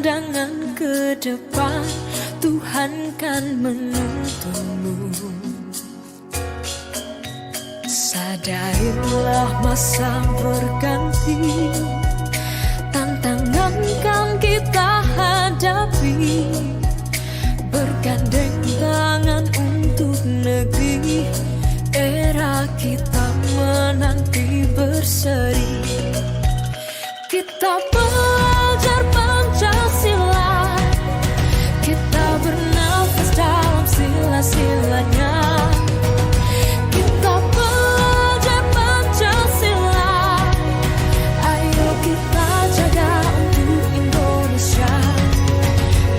pandangan ke depan, Tuhan kan menuntunmu. Sadarilah masa berganti, tantangan kan kita hadapi, bergandeng tangan untuk negeri, era kita menanti berseri. Kita belajar Pancasila, kita bernafas dalam sila-silanya. Kita belajar Pancasila, ayo kita jaga untuk Indonesia.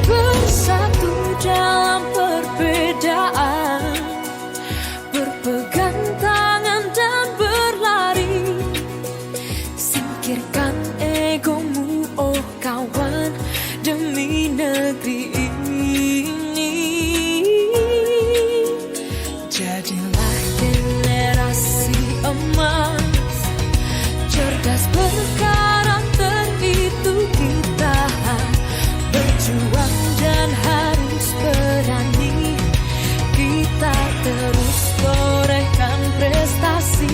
Bersatu dalam perbedaan, berpegang tangan dan berlari. Singkirkan egomu, oh kawan, demi negeri ini. Jadilah generasi emas, cerdas berkarakter, itu kita. Berjuang dan harus berani, kita terus torehkan prestasi.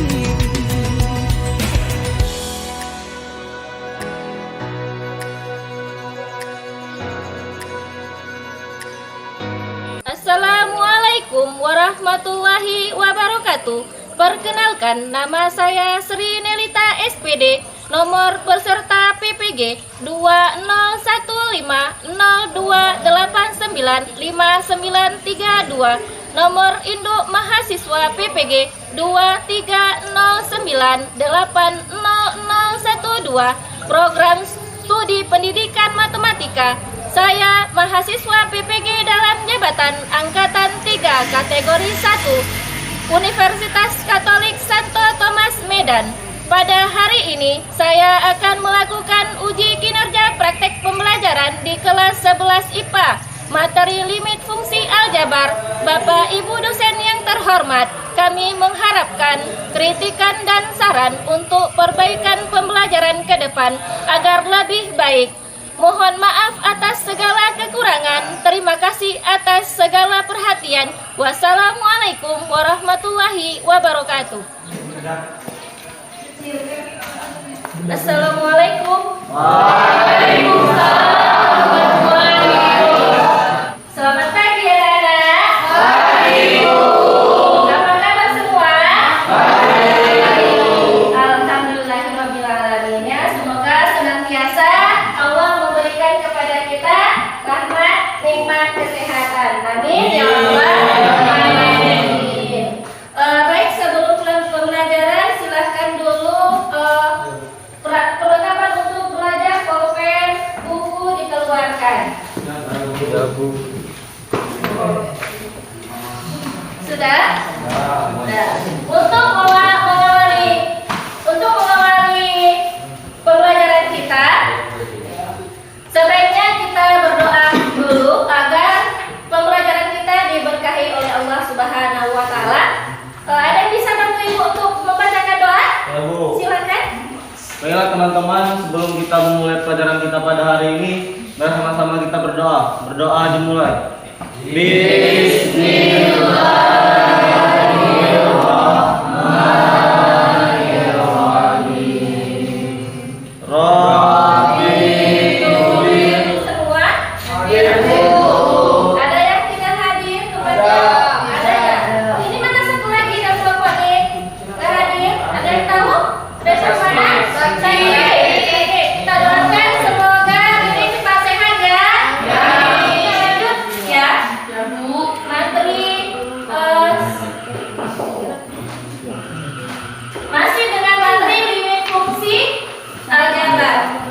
Assalamualaikum warahmatullahi wabarakatuh. Perkenalkan, nama saya Sri Nelita SPD, nomor peserta PPG 201502895932, nomor induk mahasiswa PPG 2309800012, program studi pendidikan matematika. Saya mahasiswa PPG dalam jabatan Angkatan 3 kategori 1 Universitas Katolik Santo Thomas Medan. Pada hari ini saya akan melakukan uji kinerja praktek pembelajaran di kelas 11 IPA, materi limit fungsi aljabar. Bapak Ibu dosen yang terhormat, kami mengharapkan kritikan dan saran untuk perbaikan pembelajaran ke depan agar lebih baik. Mohon maaf atas segala kekurangan. Terima kasih atas segala perhatian. Wassalamualaikum warahmatullahi wabarakatuh. Assalamualaikum. Waalaikumsalam. Selamat pagi anak-anak. Apa kabar semua? Alhamdulillahirrabbilalamin. Semoga senantiasa Allah memberikan kepada kita rahmat, nikmat, kesehatan. Amin ya Allah. Amin. Baik, sebelum pembelajaran silahkan dulu perlengkapan untuk belajar, pulpen, buku dikeluarkan. Sudah? Sudah. Untuk mengawali pembelajaran kita, sebaiknya kita berdoa dulu agar pembelajaran kita diberkahi oleh Allah Subhanahu wa taala. Ada yang bisa bantu Ibu untuk membacakan doa? Ya, Bu. Silakan. Baiklah teman-teman, sebelum kita memulai pelajaran kita pada hari ini, mari sama-sama kita berdoa. Berdoa dimulai. Bismillahirrahmanirrahim. Rabbi Semua? Ada yang tidak hadir kepada? Ada ya? Ini mana satu lagi yang kelompok nih? Nggak hadir? Ada yang tahu? Ada yang mana? Saya. Oke, kita doakan semoga ini cepat sehat ya. Kita lanjut ya. Materi masih dengan materi limit fungsi aljabar.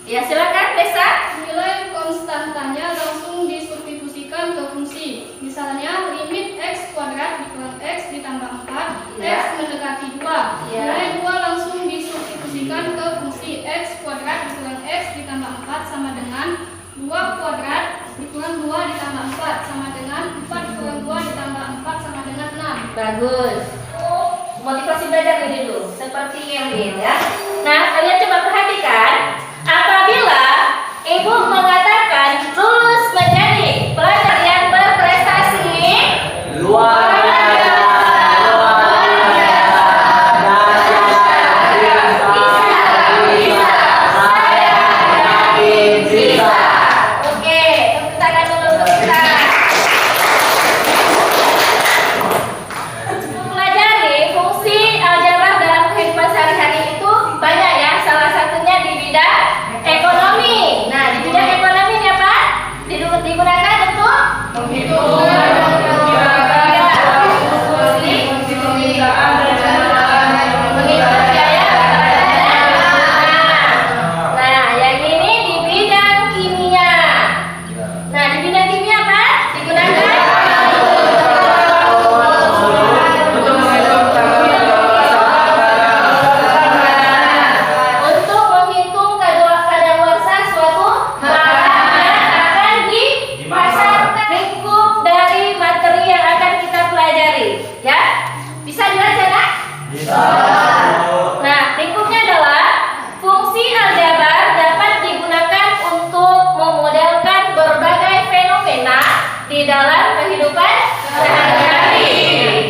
Ya, silakan Desa. Nilai konstantanya langsung disubstitusikan ke fungsi. Misalnya limit x kuadrat dikurangi x ditambah 4, Ya. x mendekati 2. Ya. Nilai 2 langsung disubstitusikan ke fungsi x kuadrat dikurangi x ditambah 4 sama dengan 2 kuadrat dikurangi 2 ditambah 4 sama dengan 4 dikurangi 2 ditambah 4 sama dengan 6. Bagus. Motivasi belajar ini dulu, seperti yang ini ya. Nah, kalian coba perhatikan, apabila ibu mengatakan lulus menjadi pelajar yang berprestasi, Luar biasa. bisa. Oke, tepuk tangan dulu untuk kita. Mempelajari fungsi aljabar dalam kehidupan sehari-hari itu banyak ya. Salah satunya di bidang ekonomi. Nah, di bidang ekonomi ini apa? Digunakan untuk menghitung biaya. Nah, yang ini di bidang kimia. Nah, di bidang kimia apa? Digunakan untuk menghitung kadaluarsa suatu barang yang akan dipasarkan, lingkup dari materi yang akan kita pelajari. Ya, bisa dibaca nak? Nah, lingkupnya adalah fungsi aljabar dapat digunakan untuk memodelkan berbagai fenomena di dalam kehidupan sehari-hari.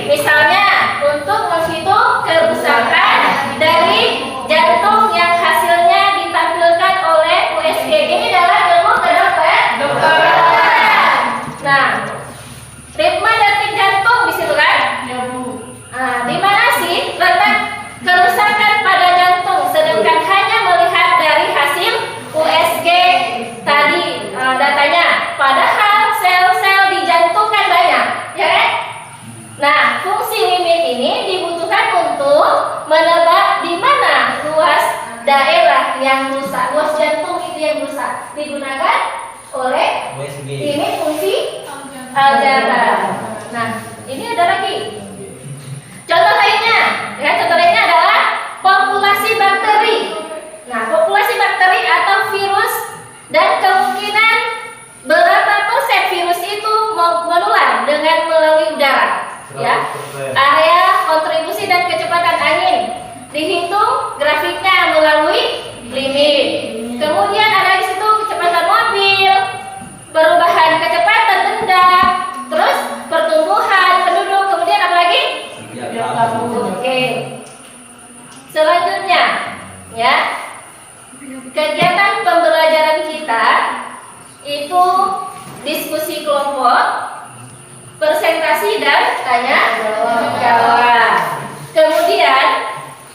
Misalnya, untuk menghitung kerusakan dari jantung yang hasilnya ditampilkan oleh USG. Ini adalah ilmu kedokteran. Nah, ritme detik jantung di situ kan? Nah, di mana sih letak kerusakan pada jantung? Sedangkan hanya melihat dari hasil USG tadi datanya. Padahal sel-sel di jantung kan banyak, ya kan? Nah, fungsi limit ini dibutuhkan untuk menebak di mana luas daerah yang rusak, luas jantung itu yang rusak. Digunakan oleh limit fungsi aljabar. Nah, ini ada lagi. Contoh lainnya, ya, contoh lainnya adalah populasi bakteri. Nah, populasi bakteri atau virus dan kemungkinan berapa persen virus itu menular dengan melalui udara. Ya, area kontribusi dan kecepatan angin dihitung grafiknya melalui limit. Kemudian ada di situ kecepatan mobil, perubahan kecepatan benda, terus pertumbuhan penduduk, kemudian apa lagi? Oke. Selanjutnya, ya, kegiatan pembelajaran kita itu diskusi kelompok, presentasi dan tanya jawab. Kemudian,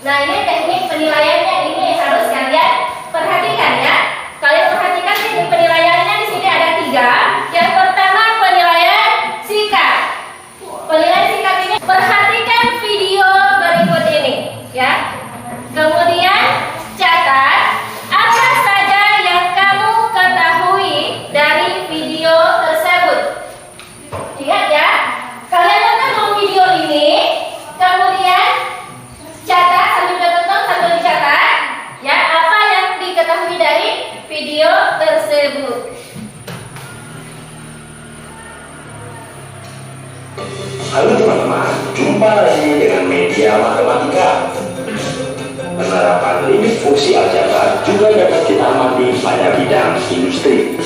nah ini teknik penilaiannya ini harus kalian perhatikan ya. Kalian perhatikan teknik penilaiannya di sini ada 3. Yang pertama penilaian sikap. Penilaian sikap ini perhatikan video berikut ini ya. Kemudian catat apa saja yang kamu ketahui dari video tersebut. Ingat ya, kalian nonton dulu video ini, kemudian catat sambil ditonton sambil dicatat ya apa yang diketahui dari video tersebut. Halo teman-teman, jumpa lagi dengan media matematika. Penerapan limit fungsi aljabar juga dapat kita amati pada bidang industri.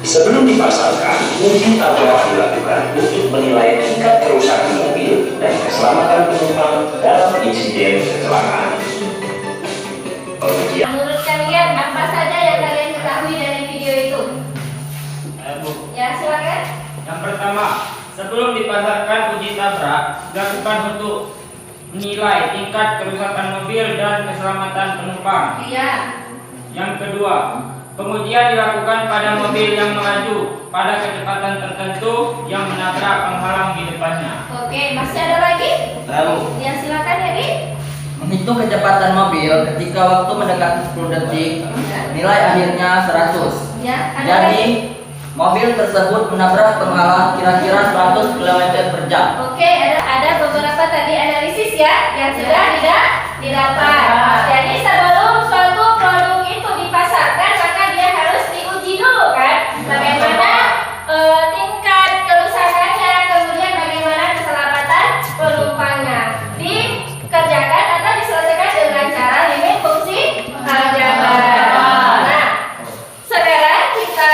Sebelum dipasarkan, uji aljabar dilakukan untuk menilai tingkat kerusakan mobil dan keselamatan penumpang dalam insiden kecelakaan. Menurut kalian apa saja yang kalian ketahui dari video itu? Ya, silakan. Yang pertama, sebelum dipasarkan uji tabrak, dilakukan untuk menilai tingkat kerusakan mobil dan keselamatan penumpang. Iya. Yang kedua, pengujian dilakukan pada mobil yang melaju pada kecepatan tertentu yang menabrak penghalang di depannya. Oke, masih ada lagi? Tahu. Ya, silakan ya, Di. Menghitung kecepatan mobil ketika waktu mendekati 10 detik, nilai akhirnya 100. Ya, ada Jadi, mobil tersebut menabrak penghalang kira-kira 100 km per jam. Oke, ada beberapa tadi analisis ya yang sudah didapat. Jadi sebelum suatu produk itu dipasarkan, maka dia harus diuji dulu kan, bagaimana tingkat kerusakannya, kemudian bagaimana keselamatan penumpangnya. Dikerjakan atau diselesaikan dengan cara limit fungsi aljabar. Nah, sekarang kita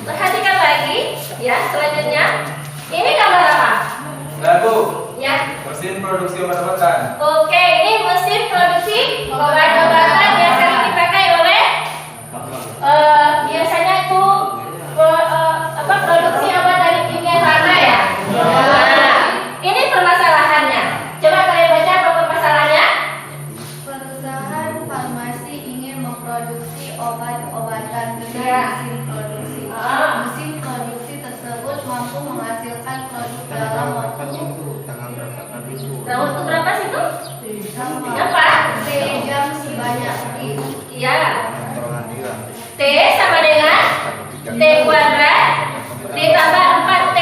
perhatikan lagi ya selanjutnya. Ini gambar apa? Lagu Ya. mesin produksi obat-obatan. Oke, ini mesin produksi obat-obatan yang sering dipakai oleh biasanya itu produksi obat dari kimia farma ya. Nah, ini permasalahannya. Coba kalian baca apa permasalahannya? Perusahaan farmasi ingin memproduksi obat-obatan dengan Ya. mesin produksi. Mesin produksi tersebut mampu menghasilkan produk dalam waktu Dalam waktu berapa sih itu? Berapa? sejam sebanyak ini. Ya. T sama dengan T kuadrat ditambah 4T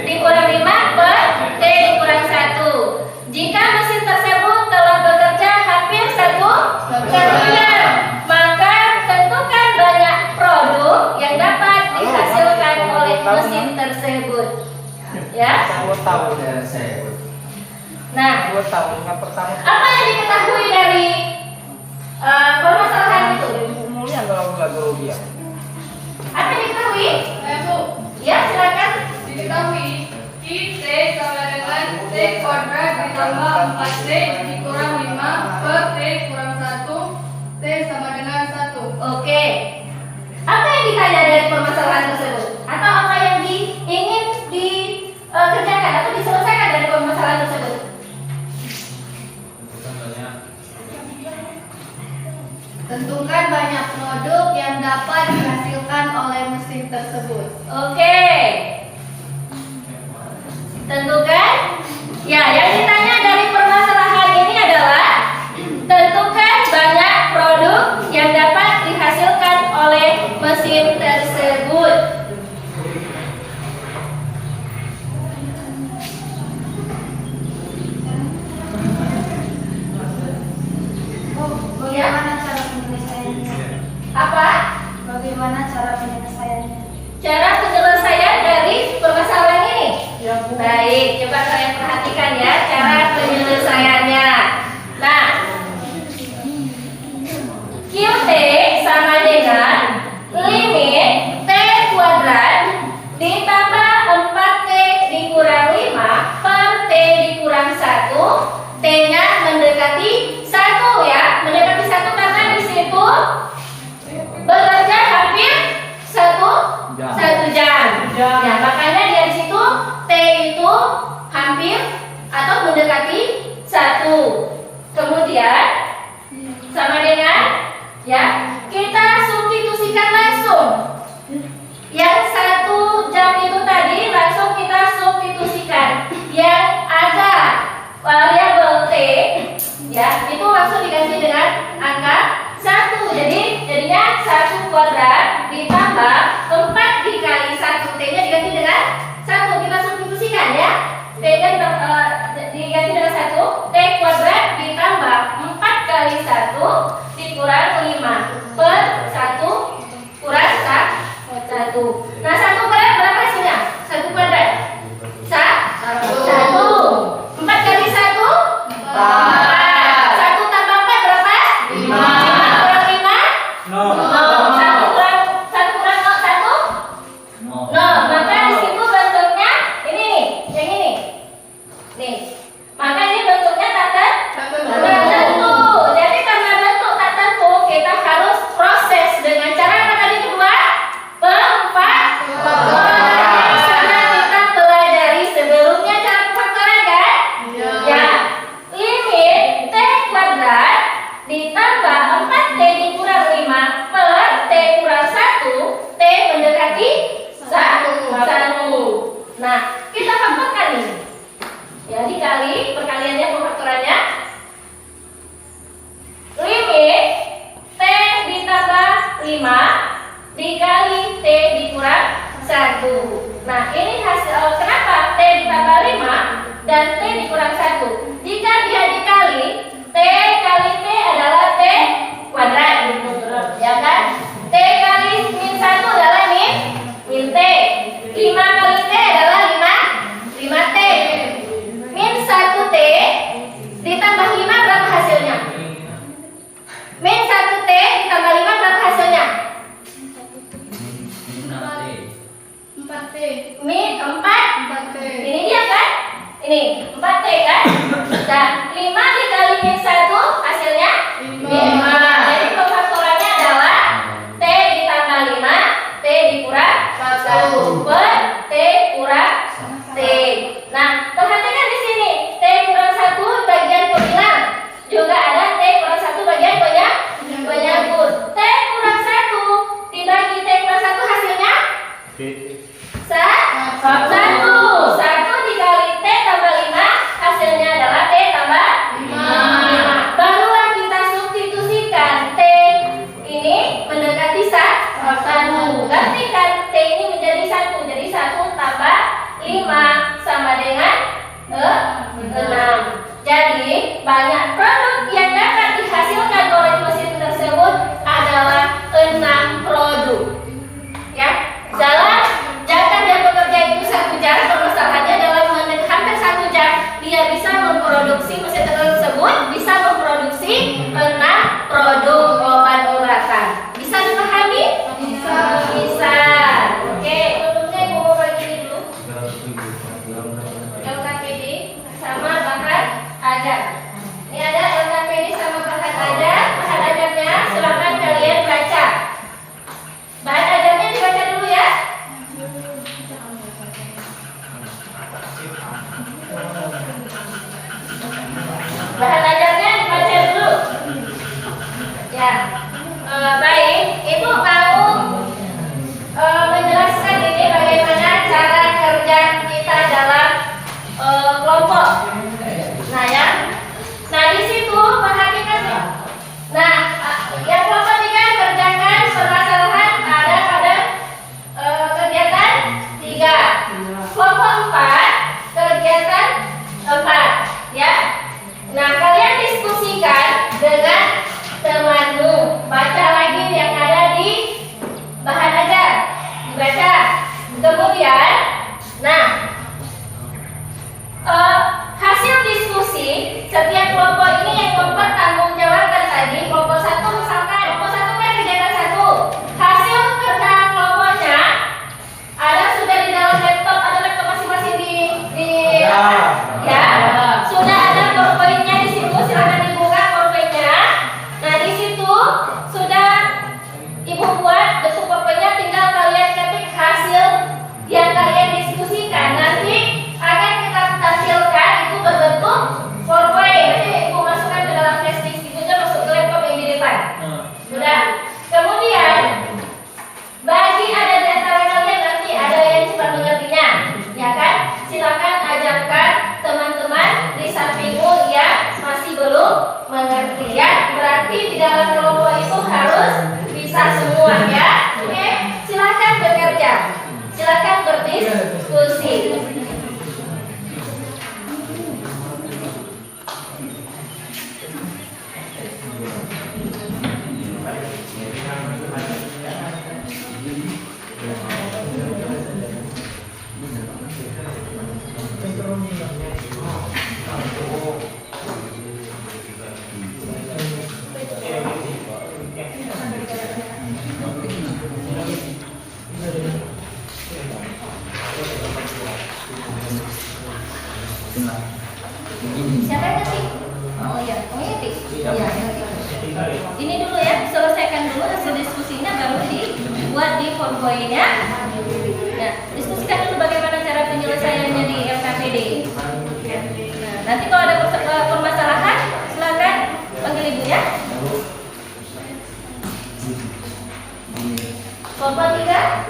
dikurang 5 per T dikurang 1. Jika mesin tersebut telah bekerja hampir 1 jam, maka tentukan banyak produk yang dapat dihasilkan oleh mesin tersebut. Ya. Nah, apa yang diketahui dari permasalahan itu? Apa yang diketahui? Bu, Ya, silakan. diketahui I T sama dengan T kuadrat ditambah 4T dikurang 5 per T kurang 1 T sama dengan 1. Oke. Apa yang ditanya dari permasalahan tersebut? Atau apa yang ingin dikerjakan atau diselesaikan dari permasalahan tersebut? Tentukan banyak produk yang dapat dihasilkan oleh mesin tersebut. Oke. Tentukan. Ya, yang ditanya dari permasalahan ini adalah tentukan banyak produk yang dapat dihasilkan oleh mesin tersebut. Bagaimana cara penyelesaiannya? Apa? Bagaimana cara penyelesaiannya? Cara penyelesaian dari permasalahan ini. Baik, coba kalian perhatikan ya cara penyelesaiannya. Nah, QT sama dengan limit T kuadrat ditambah 4T dikurang 5 per T dikurang 1. T-nya mendekati 1 ya, mendekati 1 karena di situ bekerja hampir 1 jam. Ya, makanya dari situ T itu hampir atau mendekati 1. Kemudian sama dengan ya, kita substitusikan langsung. Yang 1 jam itu tadi langsung kita substitusikan. Yang ada variabel T ya, itu langsung diganti dengan angka 1. Jadi jadinya 1 kuadrat ditambah 4 dikali 1. T-nya diganti dengan 1. Kita substitusikan ya. T-nya diganti dengan 1. T kuadrat ditambah 4 kali 1 dikurang 5 per 1 kurang 1. Nah, 1 kuadrat berapa hasilnya? 1 kuadrat 1. 4 kali 1 4. 1 tambah 4 berapa? 5. 5 kurang 5 1 kurang 1 0. Maka di situ bentuknya ini nih, yang ini. Nih. Maka ini bentuknya tak tentu. Jadi karena bentuk tak tentu, 1. Nah, ini hasil kenapa T ditambah 5 dan T dikurang 1? Jika dia dikali, T kali T adalah T kuadrat, ya kan? T kali min 1 adalah min T. 5 kali T adalah 5T. Min 1T ditambah 5 berapa hasilnya? Min 1T ditambah 5 berapa hasilnya? 4T. Min 4. Ini dia kan? Ini 4T kan? Dan 5 dikali min 1 hasilnya 5. Jadi pemfaktorannya adalah T ditambah 5, T dikurang 1 per T kurang T. Nah, perhatikan di sini T kurang 1 bagian pembilang. Juga ada T kurang 1 bagian penyangkut. T kurang 1 dibagi T kurang 1 hasilnya 1. 1 dikali T tambah 5 hasilnya adalah T tambah 5. Barulah kita substitusikan T ini mendekati 1. Gantikan T ini menjadi 1. Jadi 1 tambah 5 sama dengan 6. Jadi banyak produk yang dapat dihasilkan oleh mesin tersebut adalah 6 produk. Ya, jangan dia bekerja itu 1 jam, permasalahannya dalam hampir 1 jam dia bisa memproduksi mesin tersebut bisa memproduksi 6 produk obat-obatan. Bisa dipahami? Bisa. Oke, produknya ibu mau bagi dulu. LKPD sama bahan ajar. Ini ada LKPD sama bahan ajar. Bahan ajarnya silakan kalian baca. Bahan ajarnya dibaca dulu ya. Bahan ajarnya dibaca dulu. Ya, baik. Ibu mau menjelaskan ini bagaimana cara kerja kita dalam kelompok. Nah ya, nah di situ perhatikan ya. Nah, yang kelompok 3 kerjakan permasalahan ada pada kegiatan 3. Kelompok 4 kegiatan 4 ya. Nah, kalian diskusikan dengan temanmu. Baca lagi yang ada di bahan ajar. Dibaca. Kemudian, nah, hasil diskusi setiap kelompok ini yang kelompok tanggung jawabkan tadi. Kelompok 1 misalkan, kelompok 1 kan kegiatan 1. Hasil kerja kelompoknya ada sudah di dalam laptop atau laptop masing-masing ya. Sudah ada PowerPoint-nya di situ, silakan dibuka PowerPoint-nya. Nah, di situ sudah ibu buat bentuk PowerPoint-nya, tinggal kalian ketik hasil yang kalian diskusikan. Nanti akan kita tampilkan itu berbentuk PowerPoint. Nanti ibu masukkan ke dalam flash disk, ibunya masuk ke laptop yang di depan. Sudah. Kemudian bagi ada di antara kalian nanti ada yang cepat mengertinya, ya kan? Silakan ajarkan teman-teman di sampingmu yang masih belum mengerti ya. Berarti di dalam kelompok itu harus bisa semua ya. Oke, silakan bekerja, silakan berdiskusi. Siapa yang ngetik? Oh iya, kamu ngetik? Iya, ngetik. Ini dulu ya, selesaikan dulu hasil diskusinya baru dibuat di PowerPoint-nya. Nah, diskusikan dulu bagaimana cara penyelesaiannya di LKPD. Nah, nanti kalau ada permasalahan, silakan panggil ibu ya. Kelompok 3.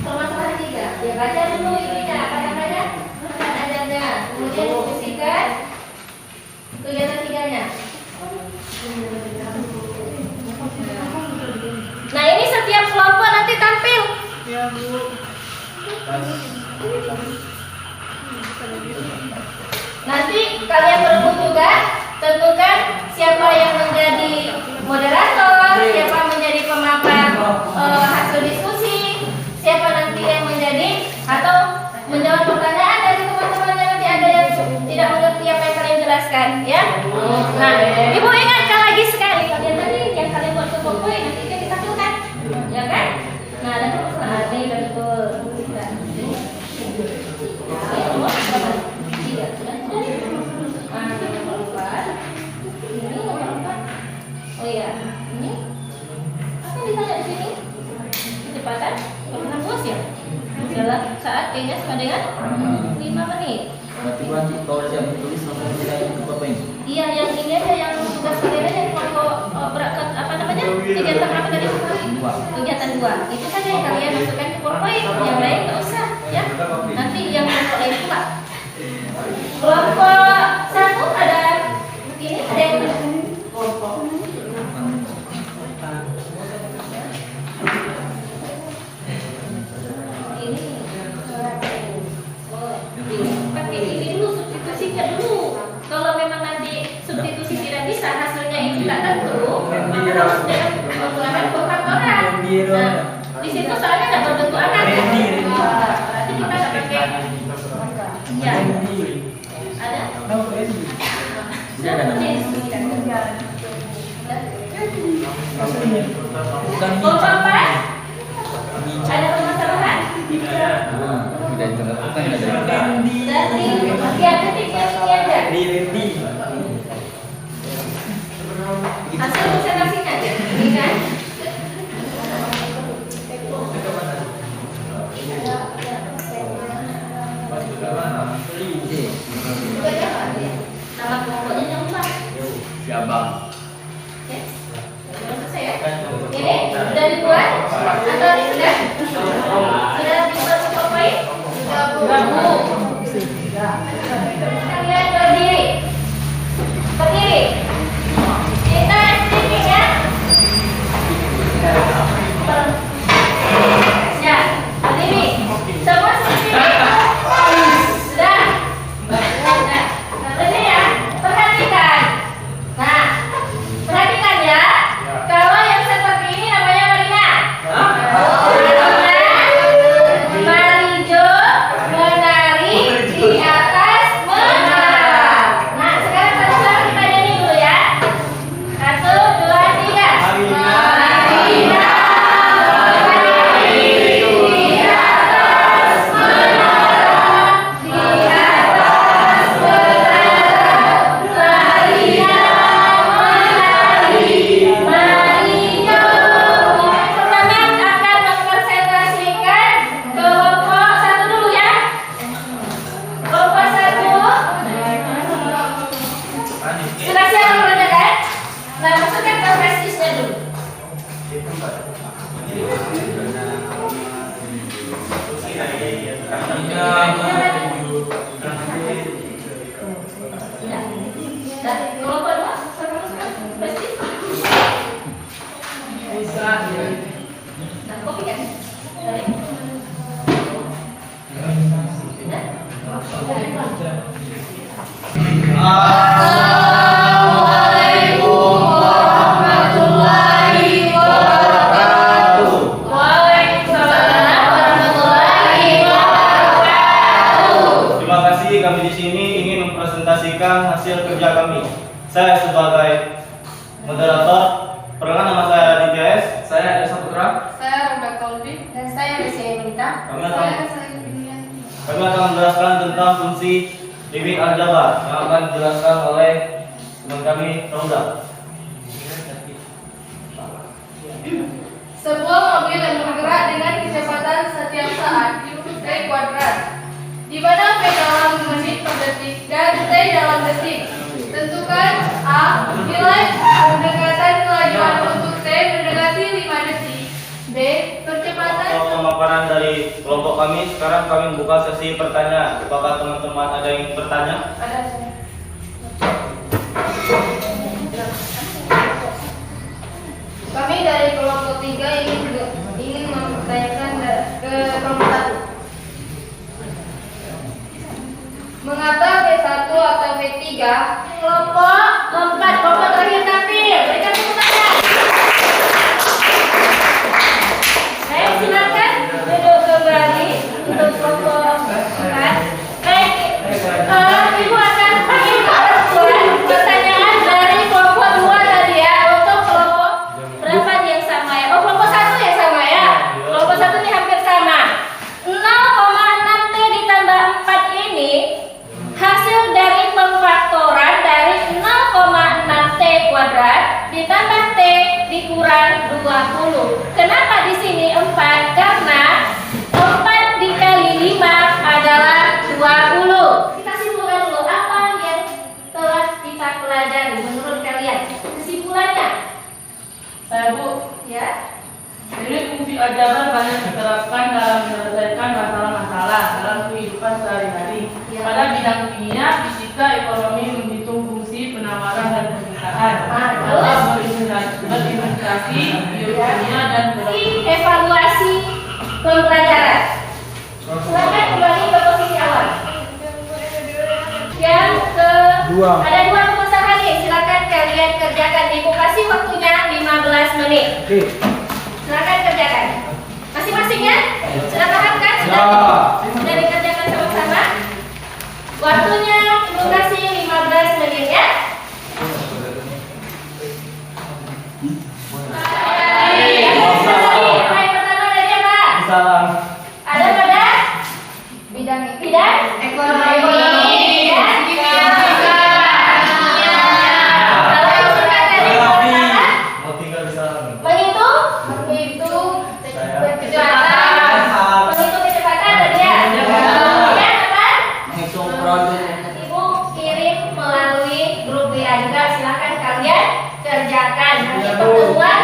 Permasalahan 3. Ya, baca dulu ininya, apa namanya? Ajarnya. Kemudian diskusikan kegiatan 3-nya. Nah, ini setiap kelompok nanti Nanti kalian berebut juga, tentukan siapa yang menjadi moderator, siapa menjadi pemapan hasil diskusi, siapa nanti yang menjadi atau menjawab pertanyaan dari teman-teman yang nanti ada yang tidak mengerti apa yang kalian jelaskan, ya. Nah, ibu ingatkan lagi sekali kalian tadi yang kalian buat poin nanti kita ditampilkan, ya kan? Nah, nanti betul. Oh iya, ini apa yang ditanya di sini? Kecepatan pernah puas ya? Dalam saat kayaknya sama dengan 5 menit. Berarti wajib kalau siap menulis langsung tidak ikut apa ini? Iya, yang ini aja yang tugas kalian aja kelompok berangkat apa namanya? Kegiatan apa tadi? Kegiatan 2. Itu saja yang kalian masukkan ke PowerPoint, yang lain nggak usah, ya. Nanti yang kelompok lain juga. Kelompok 1 ada ini ada yang pakai ini dulu, substitusinya dulu. Kalau memang nanti substitusi tidak bisa, hasilnya itu tidak tentu, maka harus dengan menggunakan pengkantoran. Nah, di situ soalnya tidak berbentuk angka ya. Berarti kita nggak pakai. Ya. Ada? Kelompok 4 ada permasalahan? Tidak dilakukan ada. Dari sekian detik yang ini ada. Hasil presentasinya, ini kan? Nama kelompoknya jangan lupa. Siapa? Oke, selesai ya. Ini sudah dibuat atau sudah? Sudah dibuat PowerPoint? Bagus. Kalian berdiri. Berdiri. Kita speaking ya. Ya, berdiri. Semua speaking. Sudah. Berdiri ya. Perhatikan. Nah, perhatikan ya. Kalau yang seperti ini namanya Marina. Marijo menari di atas menara. Nah, sekarang satu-satu kita nyanyi dulu ya. 1, 2, 3. Marina menari di atas menara, di atas menara. Marina menari, Marijo. Teman-teman akan mempresentasikan kelompok 1 dulu ya. Kelompok 1 sudah siap semuanya kan? Nah, masukkan ke presisnya dulu. Nah, kelompok 2 presis. Nah, kopi kan? Assalamualaikum warahmatullahi wabarakatuh. Waalaikumsalam warahmatullahi wabarakatuh. Terima kasih, kami di sini ingin mempresentasikan hasil kerja kami. Saya sebagai moderator. Perkenalkan, nama saya Raditya S. Saya Esa Putra. Saya Roda Kolbi. Dan saya Desi Minta. Kami Saya akan Sayyidian. menjelaskan tentang fungsi limit aljabar yang akan dijelaskan oleh teman kami Rauda. Sebuah mobil yang bergerak dengan kecepatan setiap saat diukur V kuadrat, di mana V dalam menit per detik dan T dalam detik. Tentukan A. Nilai pendekatan kelajuan untuk T mendekati 5 detik. B. Percepatan. Untuk pemaparan dari kelompok kami, sekarang kami buka sesi pertanyaan. Apakah teman-teman ada yang ingin bertanya? Ada. Kami dari kelompok 3 ingin mempertanyakan ke 20. Kenapa di sini 4? Karena 4 dikali 5 adalah 20. Kita simpulkan dulu apa yang telah kita pelajari menurut kalian. Kesimpulannya. Saya Bu, Ya. jadi fungsi aljabar banyak diterapkan dalam menyelesaikan masalah-masalah dalam kehidupan sehari-hari. Ya. Pada bidang kimia, fisika, ekonomi menghitung fungsi penawaran dan permintaan. Terus? Dalam berinvestasi, biokimia dan Evaluasi pembelajaran. Silakan kembali ke posisi awal. Yang ada 2 pengusaha nih. Silakan kalian kerjakan. Ibu kasih waktunya 15 menit. Silakan kerjakan. Masing-masing ya? Sudah paham kan? Sudah dikerjakan sama-sama? Waktunya ibu kasih 15 menit ya. Yang pertama dari apa? Salam. Ada pada Bidang ekonomi ya. Kalau yang suka dari pertama Mau tinggal di salam. menghitung kecepatan dan ya. Kemudian apa? Menghitung produk. Ibu kirim melalui grup WA juga. Silahkan kalian kerjakan. Nanti pertemuan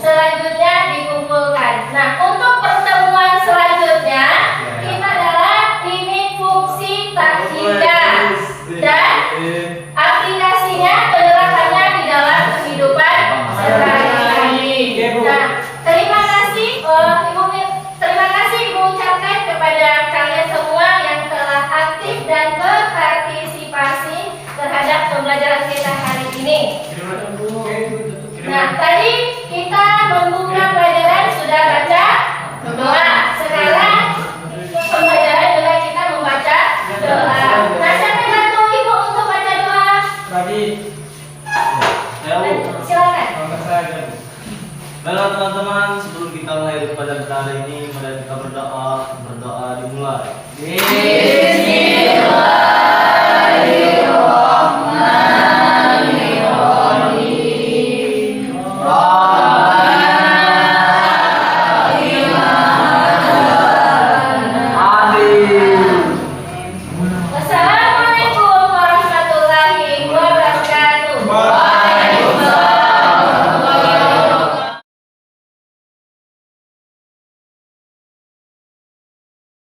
selanjutnya dikumpulkan. Nah, untuk pertemuan selanjutnya kita adalah ini fungsi takhida dan aplikasinya penerapannya di dalam kehidupan sehari-hari. Nah, terima kasih Ibu ucapkan kepada kalian semua yang telah aktif dan berpartisipasi terhadap pembelajaran kita hari ini. Nah, tadi kita membuka pelajaran sudah baca doa. Sekarang pembelajaran juga kita membaca doa. Nah, siapa yang bantu Ibu untuk baca doa? Tadi saya Bu. Silakan. Baiklah teman-teman, sebelum kita mulai pada kali ini, mari kita berdoa dimulai. Bismillah.